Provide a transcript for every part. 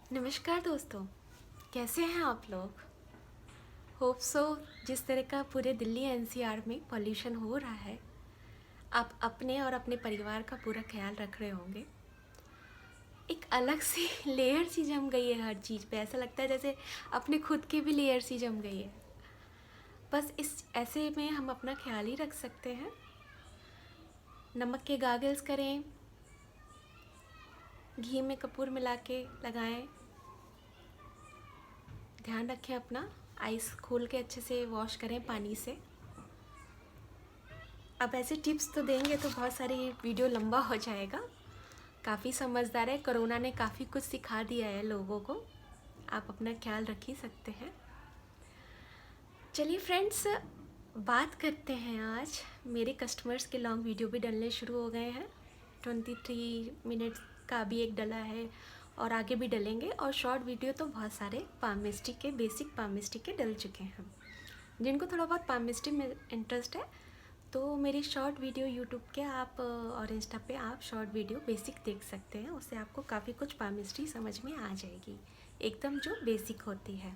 नमस्कार दोस्तों, कैसे हैं आप लोग। होप सो जिस तरह का पूरे दिल्ली एनसीआर में पॉल्यूशन हो रहा है, आप अपने और अपने परिवार का पूरा ख्याल रख रहे होंगे। एक अलग सी लेयर सी जम गई है हर चीज़ पे। ऐसा लगता है जैसे अपने खुद की भी लेयर सी जम गई है। बस इस ऐसे में हम अपना ख्याल ही रख सकते हैं। नमक के गागल्स करें, घी में कपूर मिला के लगाएं, ध्यान रखें अपना। आइस खोल के अच्छे से वॉश करें पानी से। अब ऐसे टिप्स तो देंगे तो बहुत सारी वीडियो लंबा हो जाएगा। काफ़ी समझदार है, कोरोना ने काफ़ी कुछ सिखा दिया है लोगों को। आप अपना ख्याल रख ही सकते हैं। चलिए फ्रेंड्स, बात करते हैं आज। मेरे कस्टमर्स के लॉन्ग वीडियो भी डलने शुरू हो गए हैं। 23 मिनट्स का भी एक डला है और आगे भी डलेंगे। और शॉर्ट वीडियो तो बहुत सारे पामिस्ट्री के, बेसिक पामिस्ट्री के डल चुके हैं। जिनको थोड़ा बहुत पामिस्ट्री में इंटरेस्ट है तो मेरी शॉर्ट वीडियो यूट्यूब के आप और इंस्टा पे आप शॉर्ट वीडियो बेसिक देख सकते हैं। उससे आपको काफ़ी कुछ पामिस्ट्री समझ में आ जाएगी, एकदम जो बेसिक होती है।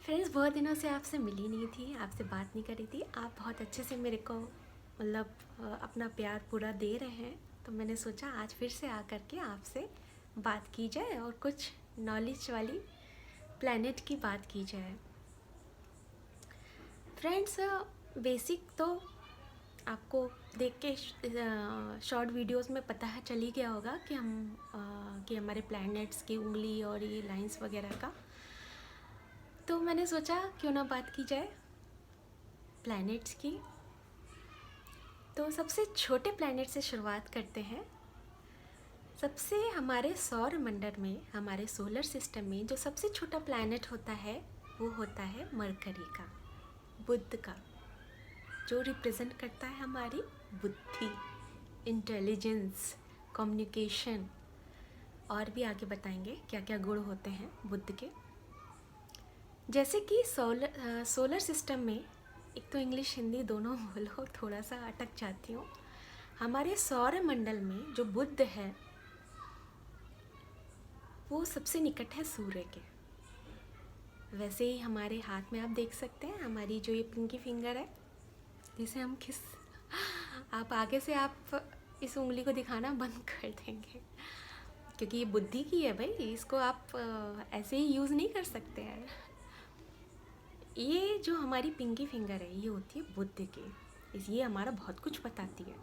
फ्रेंड्स, बहुत दिनों से आपसे मिली नहीं थी, आपसे बात नहीं करी थी। आप बहुत अच्छे से मेरे को मतलब अपना प्यार पूरा दे रहे हैं, तो मैंने सोचा आज फिर से आकर के आपसे बात की जाए और कुछ नॉलेज वाली प्लैनेट की बात की जाए। फ्रेंड्स, बेसिक तो आपको देख के शॉर्ट वीडियोस में पता है चल ही गया होगा कि कि हमारे प्लैनेट्स की उंगली और ये लाइंस वगैरह का। तो मैंने सोचा क्यों ना बात की जाए प्लैनेट्स की। तो सबसे छोटे प्लैनेट से शुरुआत करते हैं। सबसे हमारे सौर मंडल में, हमारे सोलर सिस्टम में जो सबसे छोटा प्लैनेट होता है वो होता है मरकरी का, बुध का, जो रिप्रेजेंट करता है हमारी बुद्धि, इंटेलिजेंस, कम्युनिकेशन। और भी आगे बताएंगे क्या क्या गुण होते हैं बुध के। जैसे कि सोलर सिस्टम में, एक तो इंग्लिश हिंदी दोनों बोलो, थोड़ा सा अटक जाती हूँ। हमारे सौर मंडल में जो बुध है वो सबसे निकट है सूर्य के। वैसे ही हमारे हाथ में आप देख सकते हैं हमारी जो ये पिंकी फिंगर है, जिसे हम आप आगे से आप इस उंगली को दिखाना बंद कर देंगे क्योंकि ये बुद्धि की है भाई, इसको आप ऐसे ही यूज़ नहीं कर सकते हैं। ये जो हमारी पिंकी फिंगर है ये होती है बुद्ध की। ये हमारा बहुत कुछ बताती है।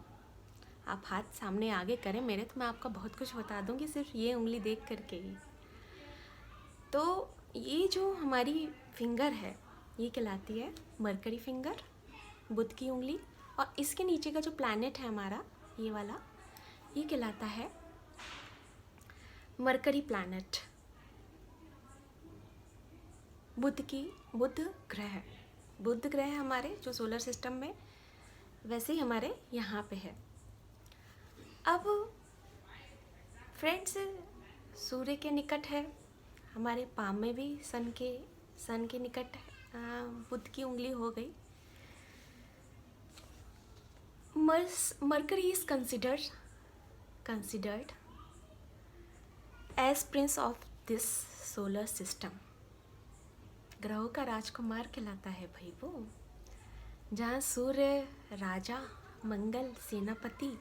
आप हाथ सामने आगे करें मेरे, तो मैं आपका बहुत कुछ बता दूंगी सिर्फ ये उंगली देख करके ही। तो ये जो हमारी फिंगर है ये कहलाती है मरकरी फिंगर, बुध की उंगली। और इसके नीचे का जो प्लैनेट है हमारा ये वाला, ये कहलाता है मरकरी प्लैनेट, बुध ग्रह। बुध ग्रह हमारे जो सोलर सिस्टम में, वैसे ही हमारे यहाँ पे है। अब फ्रेंड्स, सूर्य के निकट है, हमारे पाम में भी सन के निकट बुध की उंगली हो गई। Mercury is considered as prince of this solar system. ग्रहों का राजकुमार कहलाता है भाई वो। जहाँ सूर्य राजा, मंगल सेनापति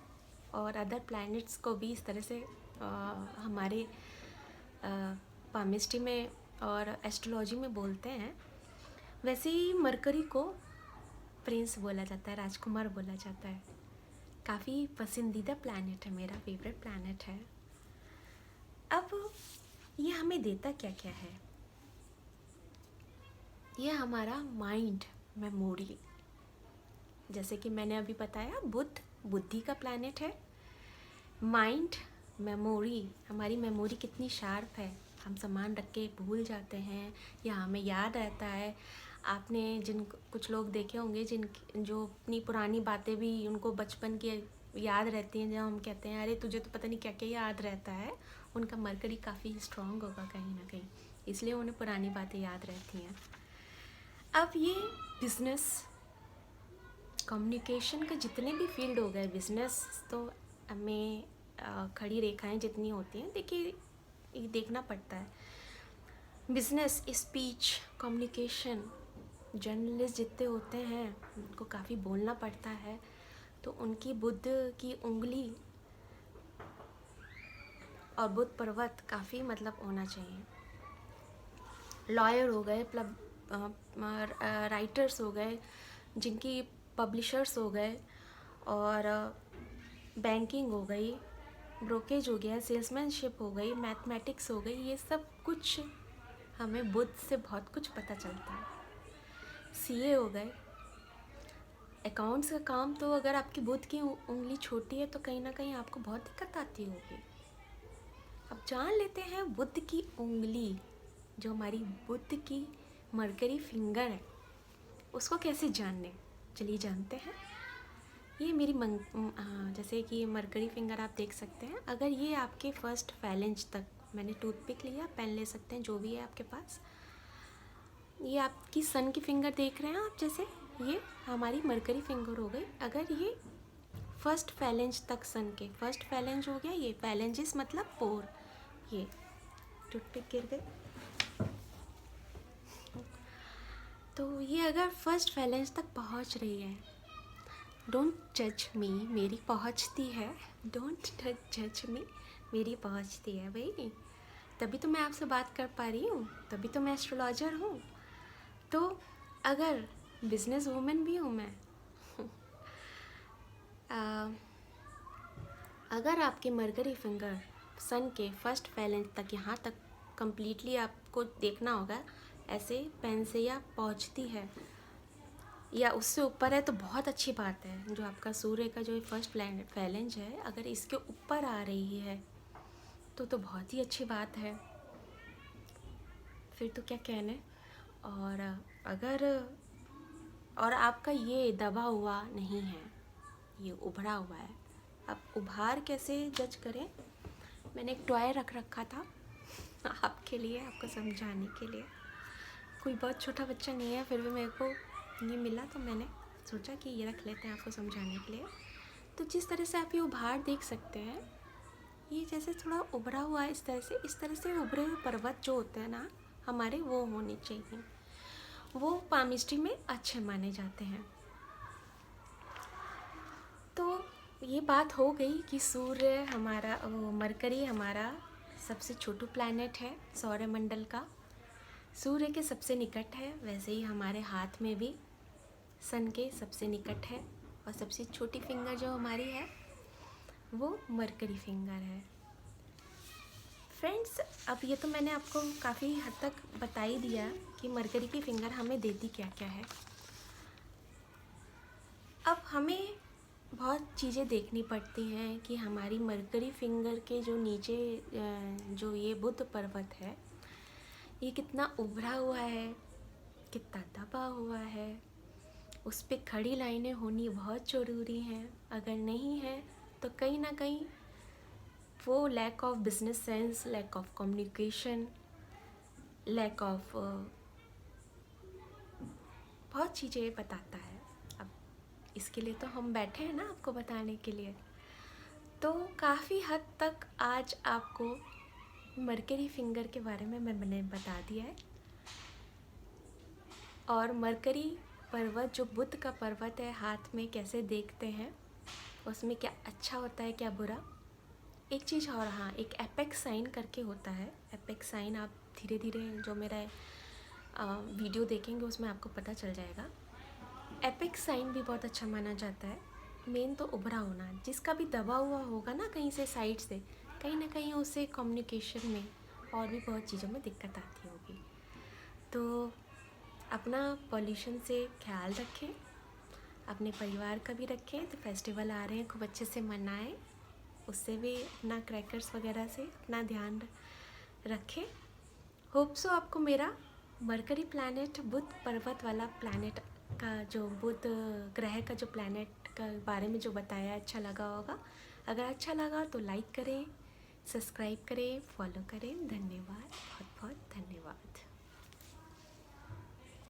और अदर प्लैनेट्स को भी इस तरह से हमारे पामिस्ट्री में और एस्ट्रोलॉजी में बोलते हैं, वैसे ही मरकरी को प्रिंस बोला जाता है, राजकुमार बोला जाता है। काफ़ी पसंदीदा प्लैनेट है, मेरा फेवरेट प्लैनेट है। अब ये हमें देता क्या क्या है? ये हमारा माइंड, मेमोरी। जैसे कि मैंने अभी बताया, बुद्धि का प्लैनेट है। माइंड, मेमोरी, हमारी मेमोरी कितनी शार्प है, हम सामान रख के भूल जाते हैं या हमें याद रहता है। आपने कुछ लोग देखे होंगे जो अपनी पुरानी बातें भी उनको बचपन की याद रहती हैं, जब हम कहते हैं अरे तुझे तो पता नहीं क्या क्या याद रहता है। उनका मरकरी काफ़ी स्ट्रॉन्ग होगा कहीं ना कहीं, इसलिए उन्हें पुरानी बातें याद रहती हैं। अब ये बिजनेस, कम्युनिकेशन के जितने भी फील्ड हो गए, बिजनेस तो हमें खड़ी रेखाएं जितनी होती हैं, देखिए ये देखना पड़ता है। बिजनेस, स्पीच, कम्युनिकेशन, जर्नलिस्ट जितने होते हैं उनको काफ़ी बोलना पड़ता है, तो उनकी बुद्ध की उंगली और बुद्ध पर्वत काफ़ी मतलब होना चाहिए। लॉयर हो गए, राइटर्स हो गए, जिनकी पब्लिशर्स हो गए, और बैंकिंग हो गई, ब्रोकेज हो गया, सेल्समैनशिप हो गई, मैथमेटिक्स हो गई, ये सब कुछ हमें बुद्ध से बहुत कुछ पता चलता है। सीए हो गए, अकाउंट्स का काम, तो अगर आपकी बुद्ध की उंगली छोटी है तो कहीं ना कहीं आपको बहुत दिक्कत आती होगी। अब जान लेते हैं बुद्ध की उंगली, जो हमारी बुद्ध की मरकरी फिंगर है, उसको कैसे जानने, चलिए जानते हैं। ये मेरी जैसे कि मरकरी फिंगर आप देख सकते हैं, अगर ये आपके फर्स्ट फैलेंज तक, मैंने टूथपिक लिया, पेन ले सकते हैं जो भी है आपके पास, ये आपकी सन की फिंगर देख रहे हैं आप, जैसे ये हमारी मरकरी फिंगर हो गई। अगर ये फर्स्ट फैलेंज तक, सन के फर्स्ट फैलेंज हो गया, ये फैलेंजिस मतलब पोर, ये टूथपिक गिर गए, तो ये अगर फर्स्ट फैलेंज तक पहुंच रही है, डोंट जज मी, मेरी पहुंचती है, डोंट जज मी, मेरी पहुंचती है भाई, तभी तो मैं आपसे बात कर पा रही हूँ, तभी तो मैं एस्ट्रोलॉजर हूँ। तो अगर बिजनेस वूमेन भी हूँ मैं, अगर आपकी मरकरी फिंगर सन के फर्स्ट फैलेंज तक, यहाँ तक कंप्लीटली आपको देखना होगा, ऐसे पेन से या पहुँचती है या उससे ऊपर है तो बहुत अच्छी बात है। जो आपका सूर्य का जो फर्स्ट फैलेंज है, अगर इसके ऊपर आ रही है तो बहुत ही अच्छी बात है, फिर तो क्या कहने। और अगर और आपका ये दबा हुआ नहीं है, ये उभरा हुआ है। अब उभार कैसे जज करें, मैंने एक टॉय रख रखा था आपके लिए, आपको समझाने के लिए। कोई बहुत छोटा बच्चा नहीं है, फिर भी मेरे को ये मिला तो मैंने सोचा कि ये रख लेते हैं आपको समझाने के लिए। तो जिस तरह से आप ये उभार देख सकते हैं, ये जैसे थोड़ा उभरा हुआ है, इस तरह से उभरे हुए पर्वत जो होते हैं ना हमारे, वो होने चाहिए, वो पामिस्ट्री में अच्छे माने जाते हैं। तो ये बात हो गई कि सूर्य हमारा, मरकरी हमारा सबसे छोटू प्लैनेट है सौरमंडल का, सूर्य के सबसे निकट है, वैसे ही हमारे हाथ में भी सन के सबसे निकट है, और सबसे छोटी फिंगर जो हमारी है वो मरकरी फिंगर है। फ्रेंड्स, अब ये तो मैंने आपको काफ़ी हद तक बता ही दिया कि मरकरी की फिंगर हमें देती क्या क्या है। अब हमें बहुत चीज़ें देखनी पड़ती हैं कि हमारी मरकरी फिंगर के जो नीचे जो ये बुध पर्वत है, ये कितना उभरा हुआ है, कितना दबा हुआ है, उस पर खड़ी लाइनें होनी बहुत ज़रूरी हैं। अगर नहीं है तो कहीं ना कहीं वो lack of business sense, lack of communication, lack of बहुत चीज़ें बताता है। अब इसके लिए तो हम बैठे हैं ना आपको बताने के लिए। तो काफ़ी हद तक आज आपको मरकरी फिंगर के बारे में मैंने बता दिया है, और मरकरी पर्वत जो बुध का पर्वत है हाथ में कैसे देखते हैं, उसमें क्या अच्छा होता है क्या बुरा। एक चीज़ और, हाँ, एक एपेक्स साइन करके होता है। एपेक्स साइन आप धीरे धीरे जो मेरा वीडियो देखेंगे उसमें आपको पता चल जाएगा। एपेक्स साइन भी बहुत अच्छा माना जाता है। मेन तो उभरा होना, जिसका भी दबा हुआ होगा ना कहीं से साइड से, कहीं ना कहीं उससे कम्युनिकेशन में और भी बहुत चीज़ों में दिक्कत आती होगी। तो अपना पॉल्यूशन से ख्याल रखें, अपने परिवार का भी रखें। तो फेस्टिवल आ रहे हैं, खूब अच्छे से मनाएं, उससे भी अपना क्रैकर्स वगैरह से अपना ध्यान रखें। होप सो आपको मेरा मरकरी प्लैनेट, बुध पर्वत वाला प्लैनेट का जो बुध ग्रह का जो प्लैनेट का बारे में जो बताया अच्छा लगा होगा। अगर अच्छा लगा तो लाइक करें, सब्सक्राइब करें, फॉलो करें। धन्यवाद, बहुत बहुत धन्यवाद।